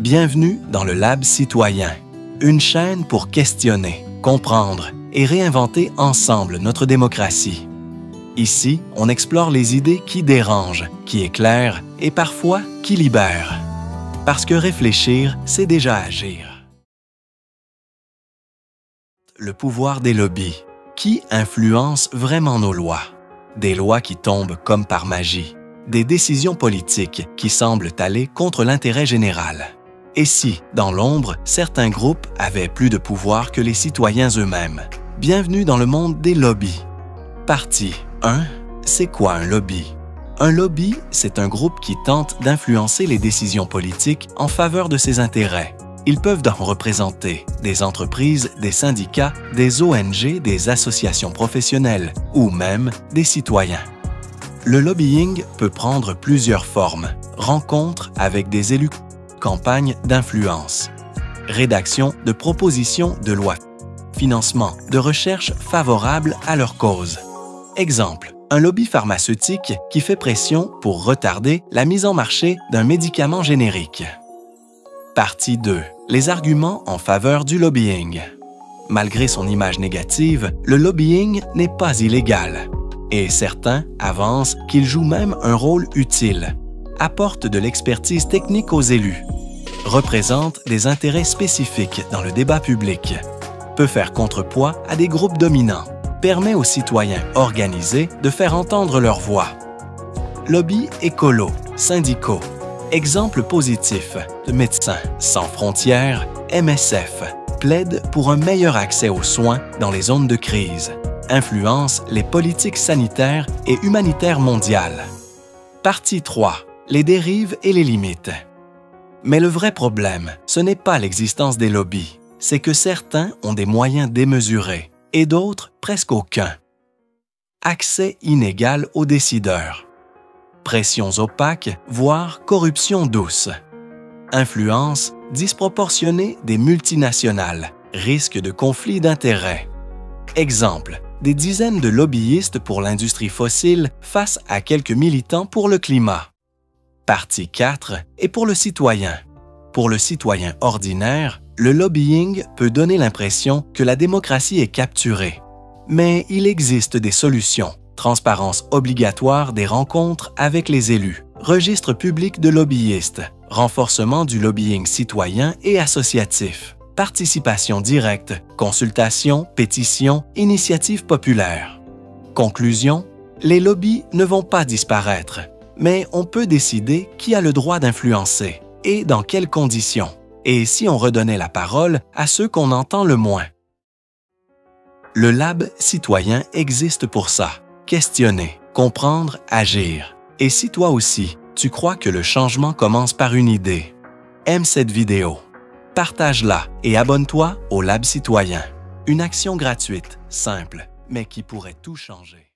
Bienvenue dans le Lab Citoyen, une chaîne pour questionner, comprendre et réinventer ensemble notre démocratie. Ici, on explore les idées qui dérangent, qui éclairent et parfois qui libèrent. Parce que réfléchir, c'est déjà agir. Le pouvoir des lobbies. Qui influence vraiment nos lois? Des lois qui tombent comme par magie. Des décisions politiques qui semblent aller contre l'intérêt général. Et si, dans l'ombre, certains groupes avaient plus de pouvoir que les citoyens eux-mêmes? Bienvenue dans le monde des lobbies. Partie 1. C'est quoi un lobby? Un lobby, c'est un groupe qui tente d'influencer les décisions politiques en faveur de ses intérêts. Ils peuvent en représenter des entreprises, des syndicats, des ONG, des associations professionnelles ou même des citoyens. Le lobbying peut prendre plusieurs formes. Rencontres avec des élus, campagne d'influence, rédaction de propositions de loi, financement de recherches favorables à leur cause. Exemple, un lobby pharmaceutique qui fait pression pour retarder la mise en marché d'un médicament générique. Partie 2. Les arguments en faveur du lobbying. Malgré son image négative, le lobbying n'est pas illégal. Et certains avancent qu'il joue même un rôle utile, apporte de l'expertise technique aux élus, représente des intérêts spécifiques dans le débat public, peut faire contrepoids à des groupes dominants, permet aux citoyens organisés de faire entendre leur voix. Lobby écolo, syndicaux. Exemple positif de Médecins sans frontières, MSF, plaide pour un meilleur accès aux soins dans les zones de crise, influence les politiques sanitaires et humanitaires mondiales. Partie 3. Les dérives et les limites. Mais le vrai problème, ce n'est pas l'existence des lobbies, c'est que certains ont des moyens démesurés et d'autres presque aucun. Accès inégal aux décideurs. Pressions opaques, voire corruption douce. Influence disproportionnée des multinationales, risque de conflit d'intérêts. Exemple, des dizaines de lobbyistes pour l'industrie fossile face à quelques militants pour le climat. Partie 4 est pour le citoyen. Pour le citoyen ordinaire, le lobbying peut donner l'impression que la démocratie est capturée. Mais il existe des solutions. Transparence obligatoire des rencontres avec les élus, registre public de lobbyistes, renforcement du lobbying citoyen et associatif, participation directe, consultation, pétition, initiative populaire. Conclusion, les lobbies ne vont pas disparaître, mais on peut décider qui a le droit d'influencer et dans quelles conditions, et si on redonnait la parole à ceux qu'on entend le moins. Le Lab Citoyen existe pour ça. Questionner, comprendre, agir. Et si toi aussi, tu crois que le changement commence par une idée, aime cette vidéo, partage-la et abonne-toi au Lab Citoyen. Une action gratuite, simple, mais qui pourrait tout changer.